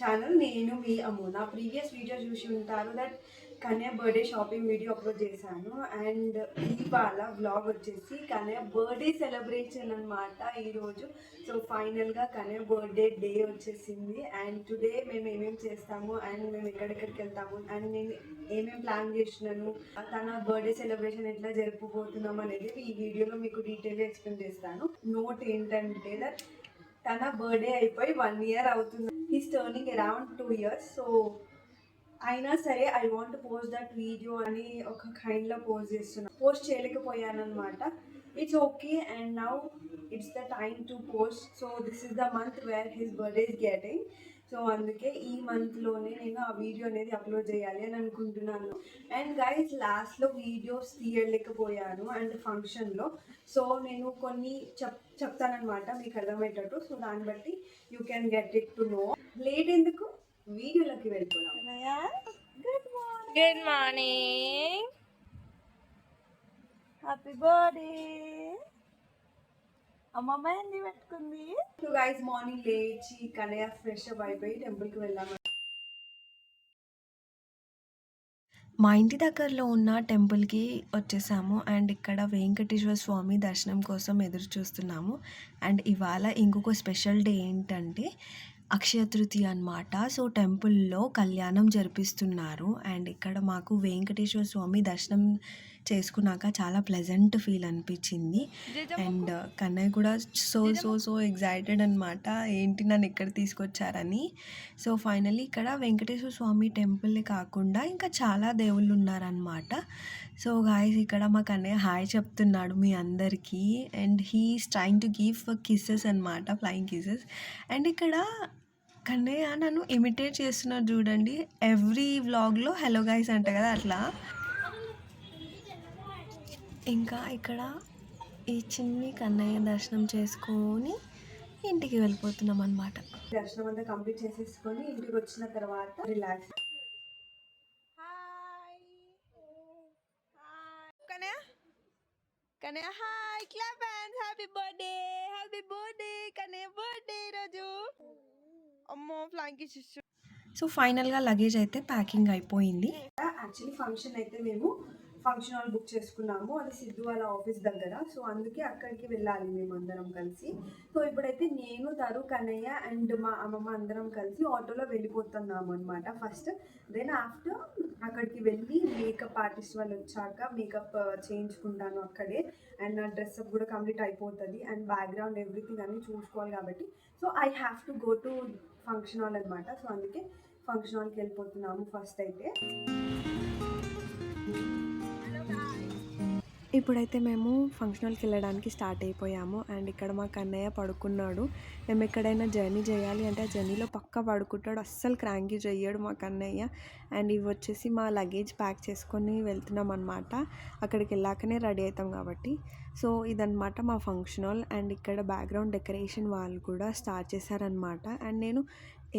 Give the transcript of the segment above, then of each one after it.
Channel. నేను మీ అమ్ము. నా previous video చూసి ఉంటారు that Kanya birthday shopping video upload చేశాను. అండ్ ఇవాళ వ్లాగ్ వచ్చేసి కన్యా బర్త్డే సెలబ్రేషన్ అనమాట ఈరోజు. సో ఫైనల్గా కన్యా బర్త్డే డే వచ్చేసింది. అండ్ టుడే మేము ఏమేమి చేస్తాము అండ్ మేము ఎక్కడెక్కడికి వెళ్తాము అండ్ నేను ఏమేమి ప్లాన్ చేసినాను, తన బర్త్డే సెలబ్రేషన్ ఎట్లా జరుపుకోబోతున్నాం అనేది ఈ వీడియోలో మీకు డీటెయిల్గా ఎక్స్ప్లెయిన్ చేస్తాను. నోట్ ఏంటంటే దట్ తన బర్త్డే అయిపోయి 1 year అవుతుంది. He's turning around 2 years. So అయినా సరే I want post that video అని ఒక కైండ్లో పోస్ట్ చేస్తున్నాను. పోస్ట్ చేయలేకపోయాను అనమాట. It's okay. And now it's the time to post. So this is the month wear his birthday is getting. So అందుకే ఈ మంత్లోనే నేను ఆ వీడియో అనేది అప్లోడ్ చేయాలి అని అనుకుంటున్నాను. అండ్ గైస్ లాస్ట్లో వీడియోస్ తీయలేకపోయాను అండ్ ఫంక్షన్లో. సో నేను కొన్ని చెప్తానమాట మీకు అర్థమయ్యేటట్టు. సో దాన్ని బట్టి you can get it to know. Late ఎందుకు, వీడియోలోకి వెళ్ళిపోదాం. Good morning, happy birthday. అమ్మమ్మ ఏంది పెట్టుకుంది. సో గైస్ మార్నింగ్ లేచి కనయ్య ఫ్రెష్ అప్ అయిపోయి టెంపుల్కి వెళ్ళాము. మా ఇంటి దగ్గరలో ఉన్న టెంపుల్కి వచ్చేసాము. అండ్ ఇక్కడ వెంకటేశ్వర స్వామి దర్శనం కోసం ఎదురు చూస్తున్నాము. అండ్ ఇవాళ ఇంకొక స్పెషల్ డే ఏంటంటే అక్షయ తృతీయ అనమాట. సో టెంపుల్లో కళ్యాణం జరిపిస్తున్నారు. అండ్ ఇక్కడ మాకు వెంకటేశ్వర స్వామి దర్శనం చేసుకున్నాక చాలా ప్లెజెంట్ ఫీల్ అనిపించింది. అండ్ కన్నయ్య కూడా సో ఎగ్జైటెడ్ అనమాట, ఏంటి నన్ను ఇక్కడ తీసుకొచ్చారని. సో ఫైనల్లీ ఇక్కడ వెంకటేశ్వర స్వామి టెంపుల్ కాకుండా ఇంకా చాలా దేవుళ్ళు ఉన్నారనమాట. సో గాయస్ ఇక్కడ మా కన్నయ్య హాయ్ చెప్తున్నాడు మీ అందరికీ. And he is trying to give kisses అనమాట, ఫ్లయింగ్ కిస్సెస్. అండ్ ఇక్కడ కన్నయ్య నన్ను ఇమిటేట్ చేస్తున్నారు చూడండి, ఎవ్రీ వ్లాగ్లో హలో గైస్ అంట కదా అట్లా. ఇంకా ఇక్కడ ఈ చిన్ని కన్నయ్య దర్శనం చేసుకొని ఇంటికి వెళ్ళిపోతున్నాం అనమాట. దర్శనం అంతా కంప్లీట్ చేసేసుకొని ఇంటికి వచ్చిన తర్వాత relax. Kanayya hi, clap hands. Happy birthday, happy birthday. Kanayya birthday రోజు అమ్మో ఫ్లయింగ్ కిస్. సో ఫైనల్గా లగేజ్ అయితే ప్యాకింగ్ అయిపోయింది. యాక్చువల్లీ ఫంక్షన్ అయితే మేము ఫంక్షన్ హాల్ బుక్ చేసుకున్నాము, అది సిద్ధు వాళ్ళ ఆఫీస్ దగ్గర. సో అందుకే అక్కడికి వెళ్ళాలి మేము అందరం కలిసి. సో ఇప్పుడైతే నేను, తరు, కన్నయ్య అండ్ మా అమ్మమ్మ అందరం కలిసి ఆటోలో వెళ్ళిపోతున్నాము అనమాట ఫస్ట్. దెన్ ఆఫ్టర్ అక్కడికి వెళ్ళి మేకప్ ఆర్టిస్ట్ వాళ్ళు వచ్చాక మేకప్ చేయించుకుంటాను అక్కడే. అండ్ నా డ్రెస్అప్ కూడా కంప్లీట్ అయిపోతుంది. అండ్ బ్యాక్గ్రౌండ్ ఎవ్రీథింగ్ అన్నీ చూసుకోవాలి కాబట్టి so I have to go to function hall అనమాట. సో అందుకే ఫంక్షన్ హాల్కి వెళ్ళిపోతున్నాము ఫస్ట్ అయితే. ఇప్పుడైతే మేము ఫంక్షన్ హాల్కి వెళ్ళడానికి స్టార్ట్ అయిపోయాము. అండ్ ఇక్కడ మా కన్నయ్య పడుకున్నాడు. మేము ఎక్కడైనా జర్నీ చేయాలి అంటే ఆ జర్నీలో పక్కా పడుకుంటాడు, అస్సలు క్రాంకీ చెయ్యడు మా కన్నయ్య. అండ్ ఇవి వచ్చేసి మా లగేజ్ ప్యాక్ చేసుకొని వెళ్తున్నాం అనమాట, అక్కడికి వెళ్ళాకనే రెడీ అవుతాం కాబట్టి. సో ఇదనమాట మా ఫంక్షన్ హాల్. అండ్ ఇక్కడ బ్యాక్గ్రౌండ్ డెకరేషన్ వాళ్ళు కూడా స్టార్ట్ చేశారనమాట. అండ్ నేను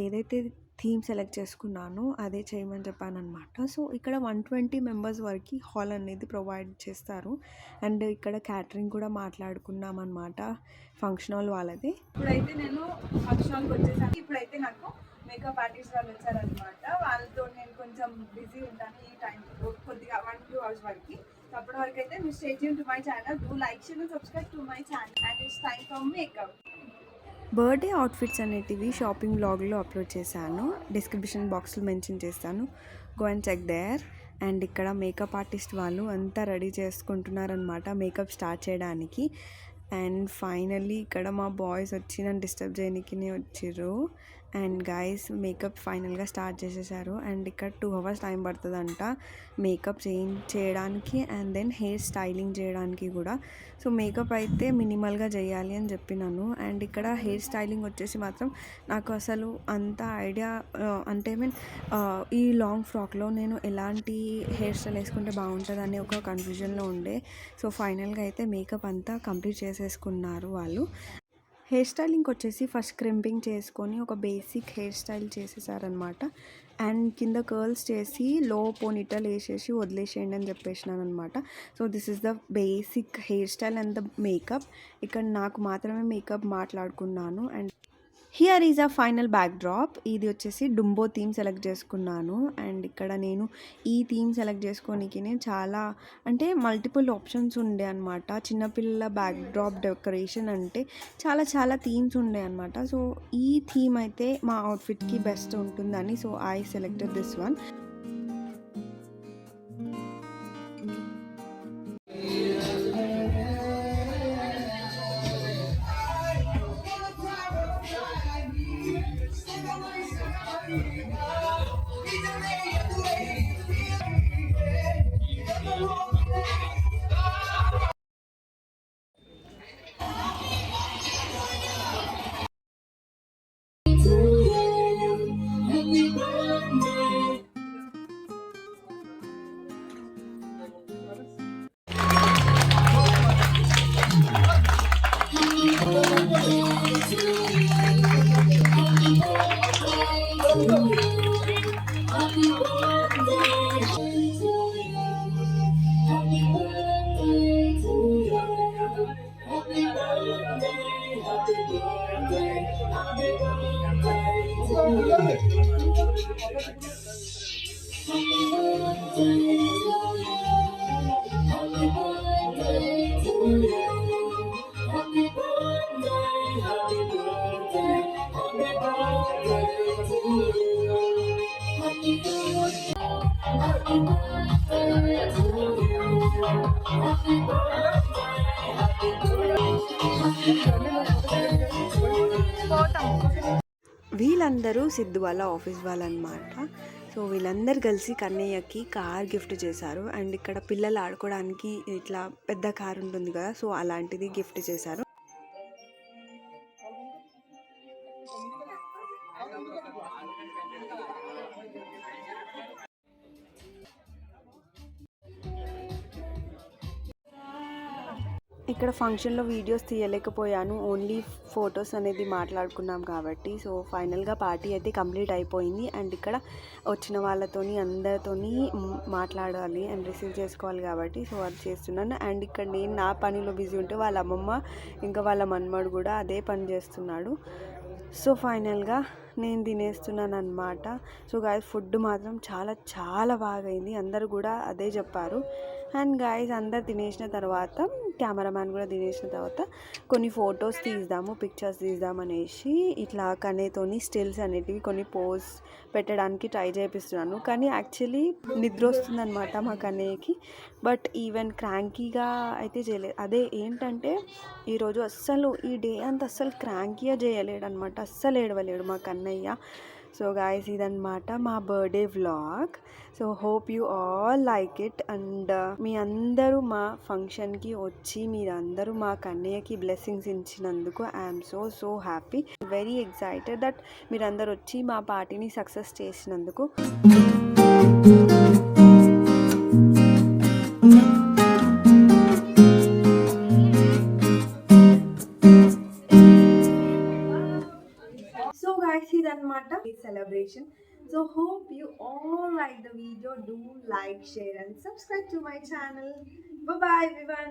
ఏదైతే థీమ్ సెలెక్ట్ చేసుకున్నాను అదే చేయమని చెప్పాను అనమాట. సో ఇక్కడ 120 మెంబర్స్ వరకు హాల్ అనేది ప్రొవైడ్ చేస్తారు. అండ్ ఇక్కడ క్యాటరింగ్ కూడా మాట్లాడుకున్నాం అనమాట ఫంక్షన్ హాల్ వాళ్ళది. ఇప్పుడైతే నేను ఫంక్షన్ హాల్కి వచ్చేసాను. ఇప్పుడైతే నాకు మేకప్ ఆర్టిస్ట్ వాళ్ళు వచ్చారనమాట, వాళ్ళతో నేను కొంచెం బిజీ ఉంటాను ఈ టైం కొద్దిగా 1-2 hours వరకు. అప్పటి వరకు అయితే మీరు stay tune to my channel, do like, share and subscribe to my channel. And it's time for makeup. Birthday outfits అనేటివి షాపింగ్ బ్లాగ్లో అప్లోడ్ చేశాను, డిస్క్రిప్షన్ బాక్స్లో మెన్షన్ చేస్తాను, go and check there. And ఇక్కడ మేకప్ ఆర్టిస్ట్ వాళ్ళు అంతా ready చేసుకుంటున్నారనమాట makeup start చేయడానికి. అండ్ ఫైనల్లీ ఇక్కడ మా బాయ్స్ వచ్చి నన్ను డిస్టర్బ్ చేయడానికి వచ్చిర్రు. అండ్ గైస్ మేకప్ ఫైనల్గా స్టార్ట్ చేసేసారు. అండ్ ఇక్కడ 2 hours టైం పడుతుందంట మేకప్ చేయడానికి అండ్ దెన్ హెయిర్ స్టైలింగ్ చేయడానికి కూడా. సో మేకప్ అయితే మినిమల్గా చేయాలి అని చెప్పినాను. అండ్ ఇక్కడ హెయిర్ స్టైలింగ్ వచ్చేసి మాత్రం నాకు అసలు అంత ఐడియా అంటే ఈ లాంగ్ ఫ్రాక్లో నేను ఎలాంటి హెయిర్ స్టైల్ వేసుకుంటే బాగుంటుంది అనే ఒక కన్ఫ్యూజన్లో ఉండే. సో ఫైనల్గా అయితే మేకప్ అంతా కంప్లీట్ చేసేసుకున్నారు వాళ్ళు. హెయిర్ స్టైలింగ్కి వచ్చేసి ఫస్ట్ క్రింపింగ్ చేసుకొని ఒక బేసిక్ హెయిర్ స్టైల్ చేసేసారనమాట. అండ్ కింద కర్ల్స్ చేసి లో పోనీటల్ వేసేసి వదిలేసేయండి అని చెప్పేసినాను అనమాట. So this is the basic hair style and the makeup. ఇక్కడ నాకు మాత్రమే మేకప్ మాట్లాడుకున్నాను. And here is a final backdrop. ఇది వచ్చేసి డుంబో థీమ్ సెలెక్ట్ చేసుకున్నాను. అండ్ ఇక్కడ నేను ఈ థీమ్ సెలెక్ట్ చేసుకోనికి చాలా అంటే మల్టిపుల్ ఆప్షన్స్ ఉండే అనమాట. చిన్నపిల్లల బ్యాక్ డ్రాప్ డెకరేషన్ అంటే చాలా చాలా థీమ్స్ ఉండే అనమాట. సో ఈ థీమ్ అయితే మా అవుట్ఫిట్కి బెస్ట్ ఉంటుందని so I selected this one. వీళ్ళందరూ సిద్ధు వాళ్ళ ఆఫీస్ వాళ్ళనమాట. సో వీళ్ళందరూ కలిసి కన్నయ్యకి కార్ గిఫ్ట్ చేశారు. అండ్ ఇక్కడ పిల్లలు ఆడుకోవడానికి ఇట్లా పెద్ద కార్ ఉంటుంది కదా, సో అలాంటిది గిఫ్ట్ చేశారు. ఇక్కడ ఫంక్షన్లో వీడియోస్ తీయలేకపోయాను, ఓన్లీ ఫొటోస్ అనేది మాట్లాడుకున్నాం కాబట్టి. సో ఫైనల్గా పార్టీ అయితే కంప్లీట్ అయిపోయింది. అండ్ ఇక్కడ వచ్చిన వాళ్ళతోని అందరితోని మాట్లాడాలి అండ్ రిసీవ్ చేసుకోవాలి కాబట్టి సో అది చేస్తున్నాను. అండ్ ఇక్కడ నేను నా పనిలో బిజీ ఉంటే వాళ్ళ అమ్మమ్మ ఇంకా వాళ్ళ మన్మడు కూడా అదే పని చేస్తున్నాడు. సో ఫైనల్గా నేను తినేస్తున్నాను అనమాట. సో గాయస్ ఫుడ్ మాత్రం చాలా చాలా బాగా అయింది, అందరు కూడా అదే చెప్పారు. అండ్ గాయస్ అందరు తినేసిన తర్వాత కెమెరామ్యాన్ కూడా తినేసిన తర్వాత కొన్ని ఫొటోస్ తీద్దాము, పిక్చర్స్ తీద్దాం అనేసి ఇట్లా కనేతోని స్టిల్స్ అనేటివి కొన్ని పోజ్ పెట్టడానికి ట్రై చేపిస్తున్నాను. కానీ యాక్చువల్లీ నిద్ర వస్తుందన్నమాట మా కన్నయ్యకి. బట్ ఈవెన్ క్రాంకీగా అయితే చేయలేదు. అదే ఏంటంటే ఈరోజు అస్సలు ఈ డే అంతా అస్సలు క్రాంకీగా చేయలేడు అనమాట, అస్సలు ఏడవలేడు మా కన్నయ్య. సో గాయస్ ఇదన్నమాట మా birthday vlog. So hope you all like it. And మీ అందరూ మా ఫంక్షన్కి వచ్చి మీరందరూ మా కన్నయ్యకి బ్లెస్సింగ్స్ ఇచ్చినందుకు I'm so so happy, very excited that మీరందరూ వచ్చి మా పార్టీని సక్సెస్ చేసినందుకు. ఇదన్నమాట celebration. So hope you all like the video. Do like, share and subscribe to my channel. Bye bye everyone.